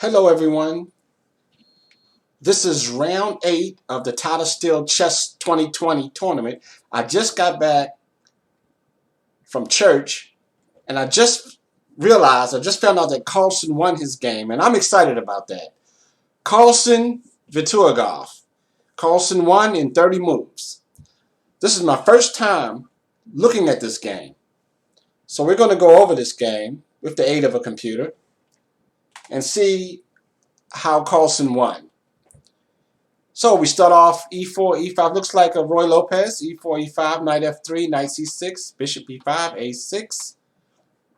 Hello everyone, this is round 8 of the Tata Steel Chess 2020 tournament. I just got back from church and I just found out that Carlsen won his game and I'm excited about that. Carlsen-Vitiugov. Carlsen won in 30 moves. This is my first time looking at this game. So we're going to go over this game with the aid of a computer and see how Carlsen won. So we start off e4, e5. Looks like a Roy Lopez. e4, e5, knight f3, knight c6, bishop e5, a6,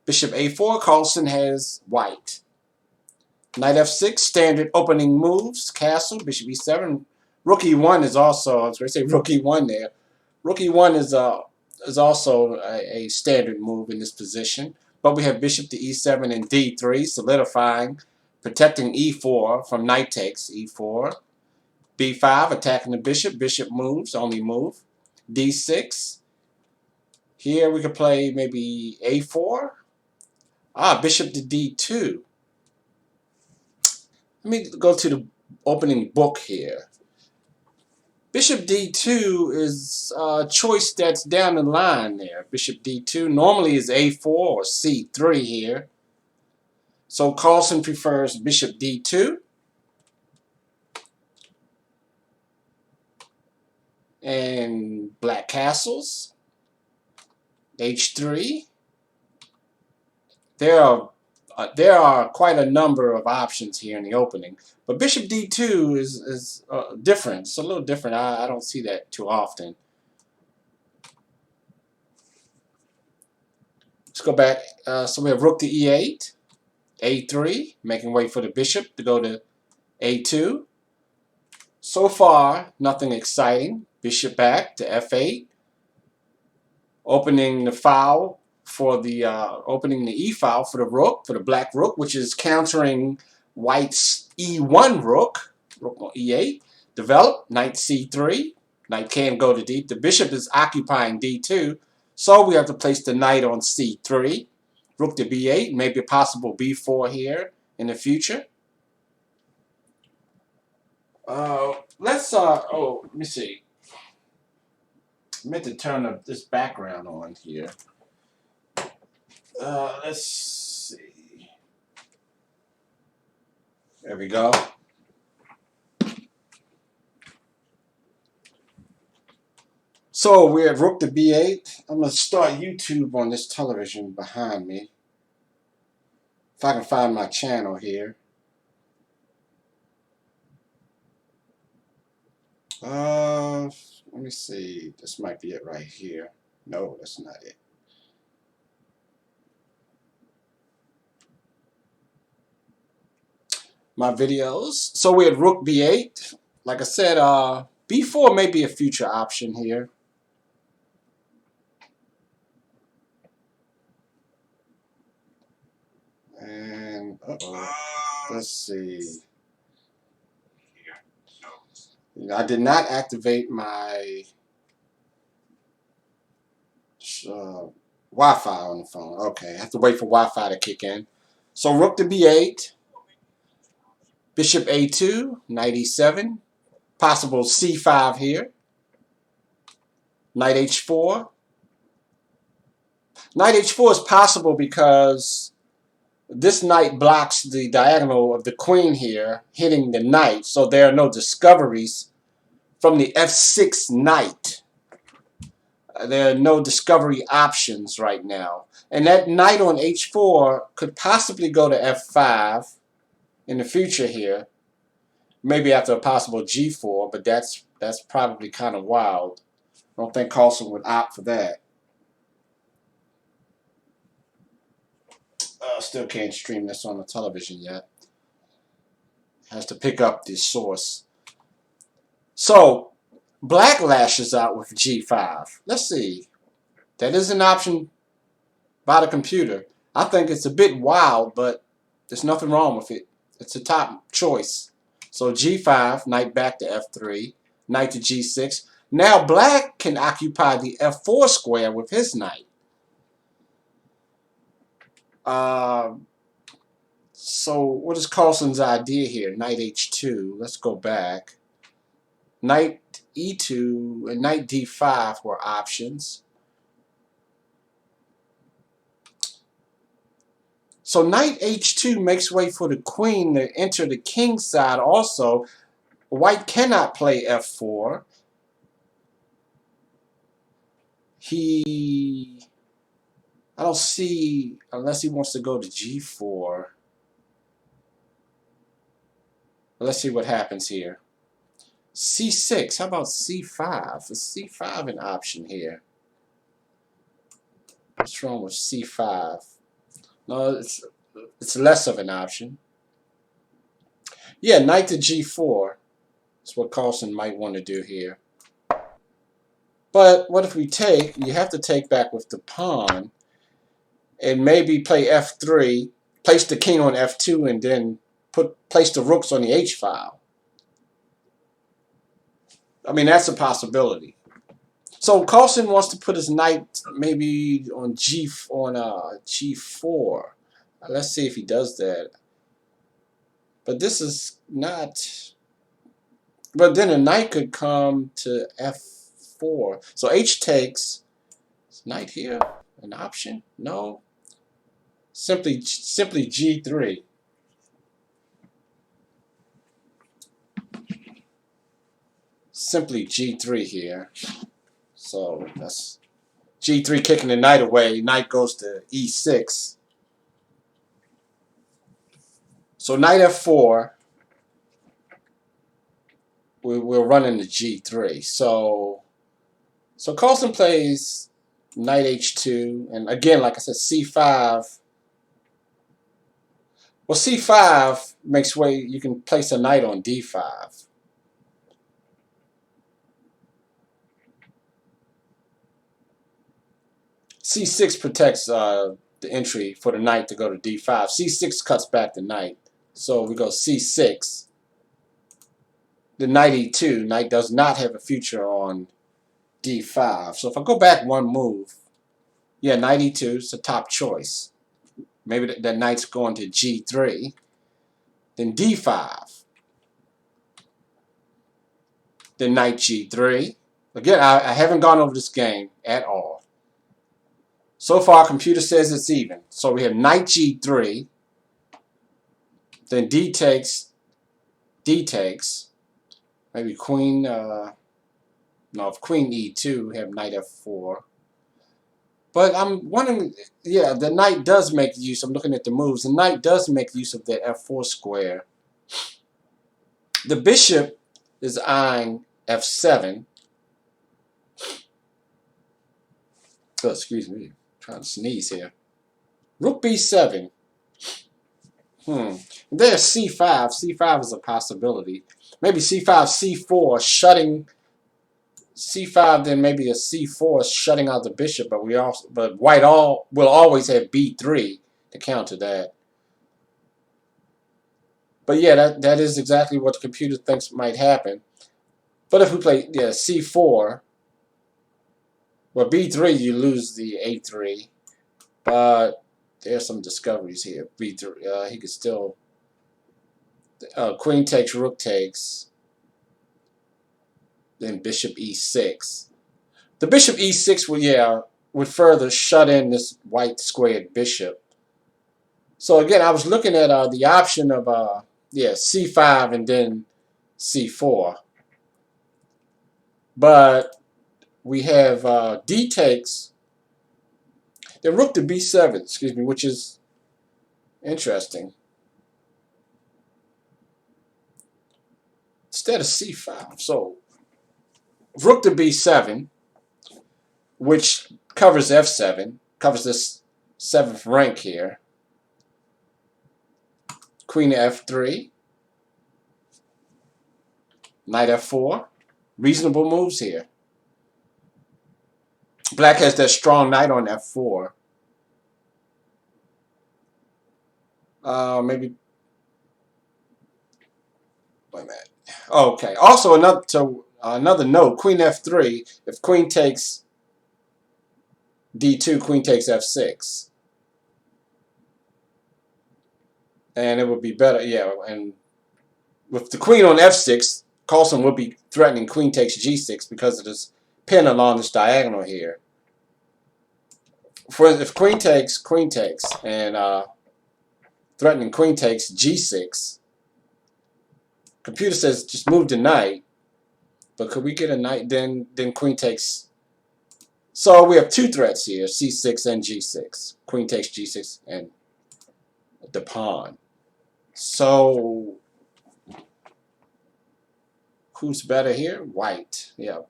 bishop a4. Carlsen has white. Knight f6, standard opening moves. Castle, bishop e7. Rook e1 is also, I was going to say rook e1 there. Rook e1 is also a standard move in this position. But we have bishop to e7 and d3, solidifying, protecting e4 from knight takes, e4. b5, attacking the bishop. Bishop moves, only move. d6. Here we could play maybe a4. Bishop to d2. Let me go to the opening book here. Bishop d2 is a choice that's down the line there. Bishop d2 normally is a4 or c3 here. So Carlsen prefers bishop d2. And black castles. h3. There are quite a number of options here in the opening, but bishop d2 is different. It's a little different. I don't see that too often. Let's go back. So we have rook to e8, a3, making way for the bishop to go to a2. So far, nothing exciting. Bishop back to f8, opening the file for the opening the e file for the rook, for the black rook, which is countering white's e1 rook. Rook on e8, develop, knight c3, knight can't go to d. The bishop is occupying d2, so we have to place the knight on c3. Rook to b8, maybe a possible b4 here in the future. Let me see. I meant to turn up this background on here. Let's see. There we go. So we're at rook to b8. I'm going to start YouTube on this television behind me. If I can find my channel here. Let me see. This might be it right here. No, that's not it. My videos. So we're at rook b8. Like I said, b4 may be a future option here. And let's see. I did not activate my Wi-Fi on the phone. Okay, I have to wait for Wi-Fi to kick in. So rook to b8, bishop a2, knight e7, possible c5 here, knight h4. Knight h4 is possible because this knight blocks the diagonal of the queen here, hitting the knight, so there are no discoveries from the f6 knight. There are no discovery options right now. And that knight on h4 could possibly go to f5 in the future here. Maybe after a possible g4, but that's probably kind of wild. I don't think Carlsen would opt for that. Still can't stream this on the television yet. Has to pick up the source. So, black lashes out with g5. Let's see. That is an option by the computer. I think it's a bit wild, but there's nothing wrong with it. It's a top choice. So g5, knight back to f3, knight to g6. Now black can occupy the f4 square with his knight. So what is Carlsen's idea here? Knight h2. Let's go back. Knight e2 and knight d5 were options. So knight h2 makes way for the queen to enter the king side also. White cannot play f4. I don't see, unless he wants to go to g4. Let's see what happens here. c6, how about c5? Is c5 an option here? What's wrong with c5? No, it's less of an option. Yeah, knight to g4 is what Carlsen might want to do here. But what if we take, you have to take back with the pawn, and maybe play f3, place the king on f2, and then place the rooks on the h file. I mean, that's a possibility. So Carlsen wants to put his knight maybe on g4. Let's see if he does that. But this is not. But then a knight could come to f4. So h takes. Is knight here an option? No. Simply g3. Simply g3 here. So that's g3 kicking the knight away. Knight goes to e6. So knight f4. We're running the g3. So Carlsen plays knight h2, and again, like I said, c5. Well, c5 makes way. You can place a knight on d5. c6 protects the entry for the knight to go to d5. c6 cuts back the knight. So we go c6. The knight e2. Knight does not have a future on d5. So if I go back one move, yeah, knight e2 is the top choice. Maybe that knight's going to g3. Then d5. Then knight g3. Again, I haven't gone over this game at all. So far, computer says it's even. So we have knight g3. Then d takes. Maybe queen. No, if queen e2, we have knight f4. But I'm wondering, yeah, the knight does make use. I'm looking at the moves. The knight does make use of that f4 square. The bishop is eyeing f7. Oh, excuse me. I'm trying to sneeze here. Rook b7. There's c5. c5 is a possibility. Maybe c5, c4, shutting c5. Then maybe a c4 shutting out the bishop. But white will always have b3 to counter that. But yeah, that is exactly what the computer thinks might happen. But if we play c4, well, b3 you lose the a3. But there's some discoveries here. b3 he could still queen takes, rook takes. Then bishop e6. The bishop e6 would further shut in this white squared bishop. So again, I was looking at the option of c5 and then c4. But we have d takes. Then rook to b7, excuse me, which is interesting. Instead of c5. So rook to b7, which covers f7, covers this 7th rank here. Queen to f3. Knight f4. Reasonable moves here. Black has that strong knight on f4. Maybe. Wait a minute. Okay. Also, another note. Queen f3. If queen takes d2, queen takes f6. And it would be better, yeah. And with the queen on f6, Carlsen would be threatening queen takes g6 because of this pin along this diagonal here. If queen takes, and threatening queen takes g6, computer says just move the knight, but could we get a knight? Then queen takes. So we have two threats here: c6 and g6. Queen takes g6 and the pawn. So who's better here? White. Yeah.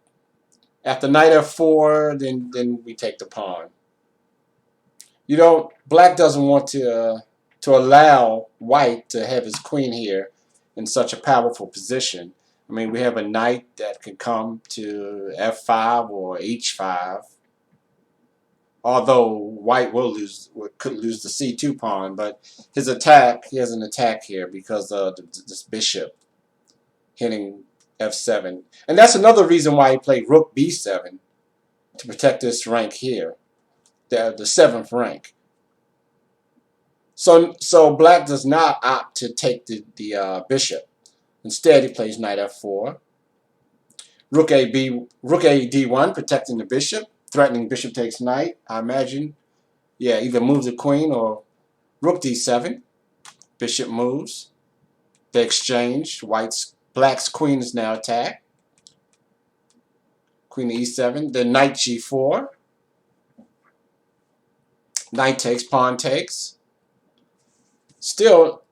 After knight f4, then we take the pawn. You don't. Black doesn't want to allow white to have his queen here in such a powerful position. I mean, we have a knight that can come to f5 or h5. Although white could lose the c2 pawn, but his attack, he has an attack here because of this bishop hitting f7. And that's another reason why he played rook b7 to protect this rank here, the 7th rank. So black does not opt to take the bishop. Instead, he plays knight f4. Rook a d1, protecting the bishop, threatening bishop takes knight. I imagine, yeah, either move the queen or rook d7. Bishop moves. They exchange. Black's queen is now attacked. Queen to e7. Then knight g4. Knight takes, pawn takes. Still,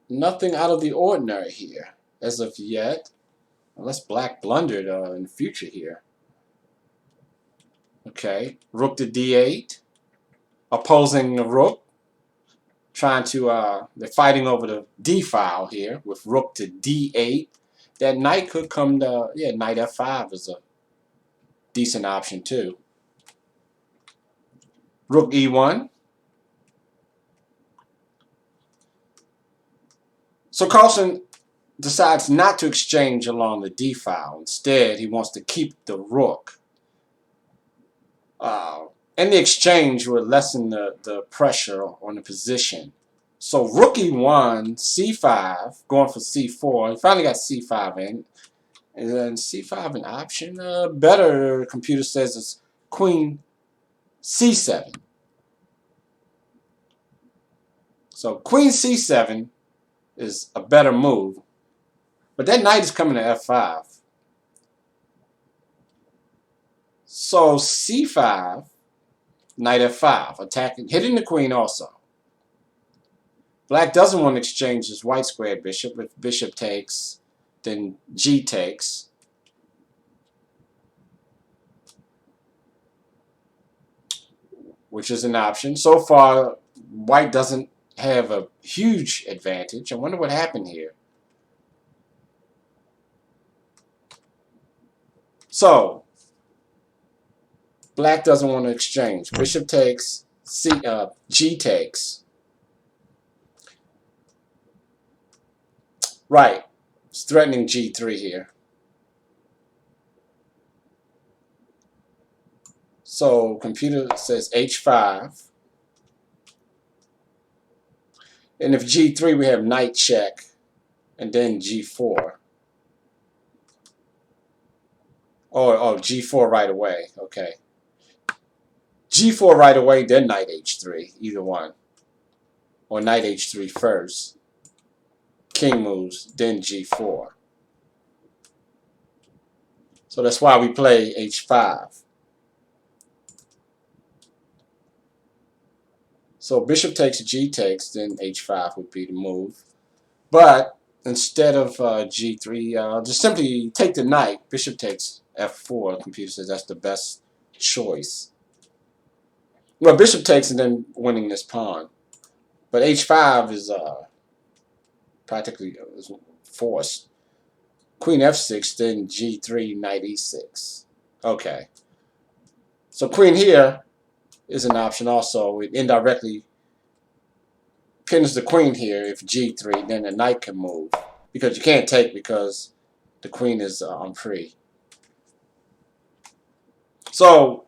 nothing out of the ordinary here as of yet. Unless black blundered in the future here. Okay, rook to d8. Opposing the rook. Trying to, they're fighting over the d file here with rook to d8. That knight could come to, yeah, knight f5 is a decent option too. Rook e1. So Carlsen decides not to exchange along the d file. Instead, he wants to keep the rook. And the exchange would lessen the pressure on the position. So rook e1, c5, going for c4. He finally got c5 in. And then c5 an option. Better, computer says, is queen c7. So queen c7 is a better move. But that knight is coming to f5. So c5, knight f5, attacking, hitting the queen also. Black doesn't want to exchange his white squared bishop. If bishop takes, then g takes. Which is an option. So far, white doesn't have a huge advantage. I wonder what happened here. So, black doesn't want to exchange. Bishop takes, g takes. Right. It's threatening g3 here. So computer says h5. And if g3, we have knight check. And then g4. Oh, g4 right away. Okay. g4 right away, then knight h3. Either one. Or knight h3 first. King moves, then g4. So that's why we play h5. So bishop takes, g takes, then h5 would be the move. But instead of g3, just simply take the knight. Bishop takes f4. The computer says that's the best choice. Well, bishop takes and then winning this pawn. But h5 is practically forced. Queen f6, then g3, knight e6. Okay. So queen here is an option also. It indirectly pins the queen here. If g3, then the knight can move. Because you can't take because the queen is free. So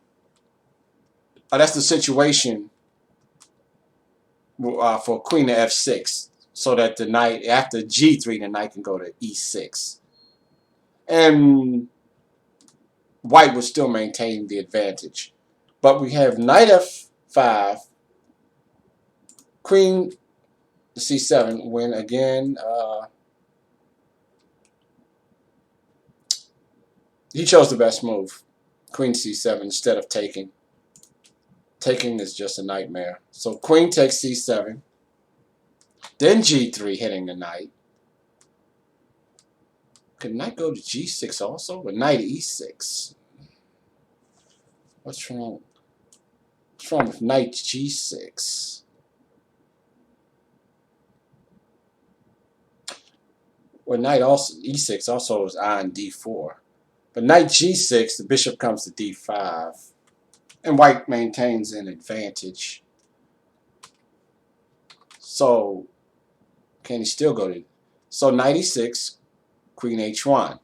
that's the situation for queen to f6. so that the knight, after g3, the knight can go to e6. And white would still maintain the advantage. But we have knight f5, queen c7, when again, he chose the best move, queen c7, instead of taking. Taking is just a nightmare. So queen takes c7, then g3, hitting the knight. Could knight go to g6 also? But knight e6. What's wrong? What's wrong with knight g6? Well, knight also e6 also is on d4. But knight g6, the bishop comes to d5. And white maintains an advantage. So, can he still go to... So, knight e6, queen h1.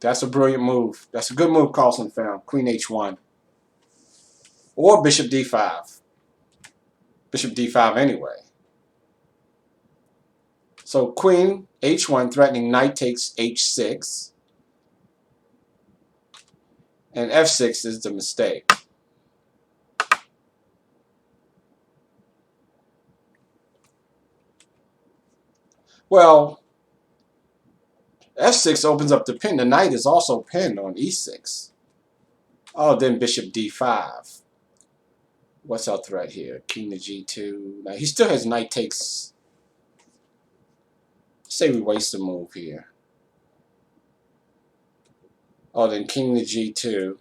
That's a brilliant move. That's a good move Carlsen found. Queen h1. Or bishop d5. Bishop d5 anyway. So queen h1 threatening knight takes h6. And f6 is the mistake. Well, f6 opens up the pin. The knight is also pinned on e6. Oh, then bishop d5. What's our threat here? King to g2. Now he still has knight takes. Say we waste a move here. Oh, then king to g2.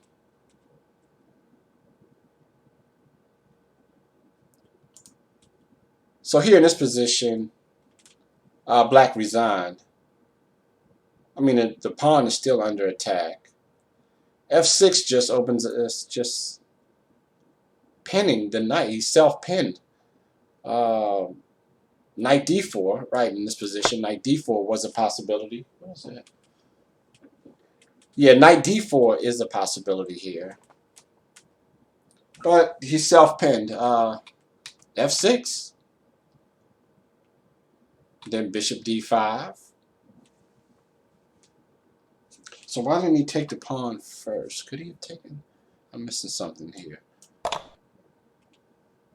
So here in this position, black resigned. I mean, the pawn is still under attack. f6 just opens us, just pinning the knight. He's self-pinned. Knight d4, right, in this position. Knight d4 was a possibility. What is that? Yeah, knight d4 is a possibility here. But he's self-pinned. f6. Then bishop d5. So why didn't he take the pawn first? Could he have taken... I'm missing something here.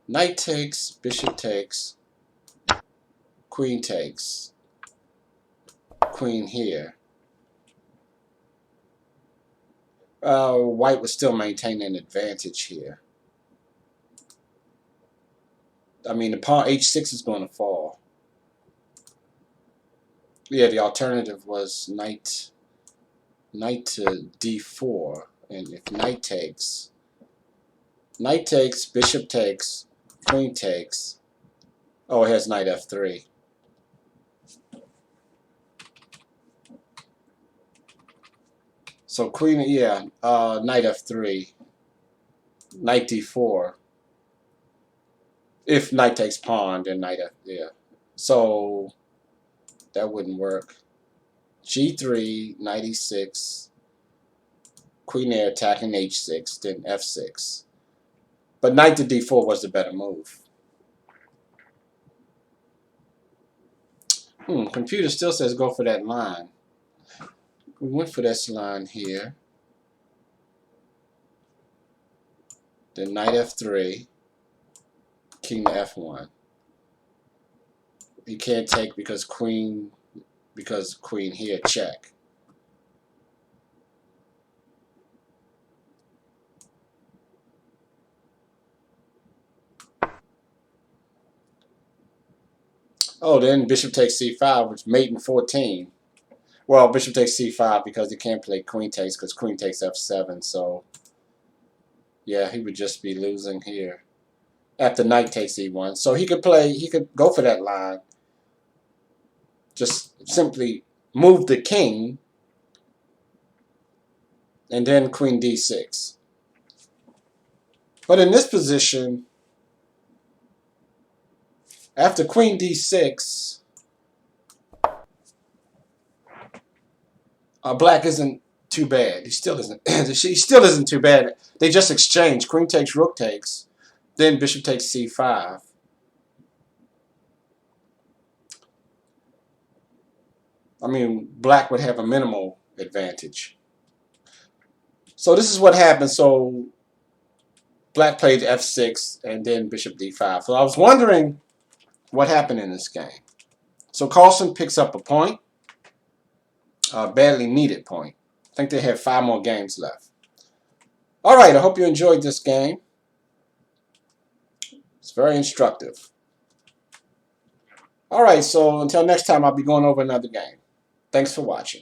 Knight takes, bishop takes, queen takes, queen here. White was still maintaining an advantage here. I mean, the pawn h6 is going to fall. Yeah, the alternative was knight to d4, and if knight takes, bishop takes, queen takes. Oh, it has knight f3. So queen, yeah, knight f3, knight d4. If knight takes pawn, then knight f, yeah. So that wouldn't work. g3, knight e6, queen there attacking h6, then f6. But knight to d4 was the better move. Computer still says go for that line. We went for this line here. Then knight f3, king to f1. He can't take because queen here, check. Oh, then bishop takes c5, which mate in 14. Well, bishop takes c5 because he can't play queen takes because queen takes f7. So, yeah, he would just be losing here after knight takes e1. So he could go for that line. Just simply move the king and then queen d6. But in this position, after queen d6, black isn't too bad. He still isn't. She still isn't too bad. They just exchange. Queen takes, rook takes. Then bishop takes c5. I mean, black would have a minimal advantage. So this is what happened. So black played f6 and then bishop d5. So I was wondering what happened in this game. So Carlsen picks up a point, a badly needed point. I think they have 5 more games left. All right, I hope you enjoyed this game. It's very instructive. All right, so until next time, I'll be going over another game. Thanks for watching.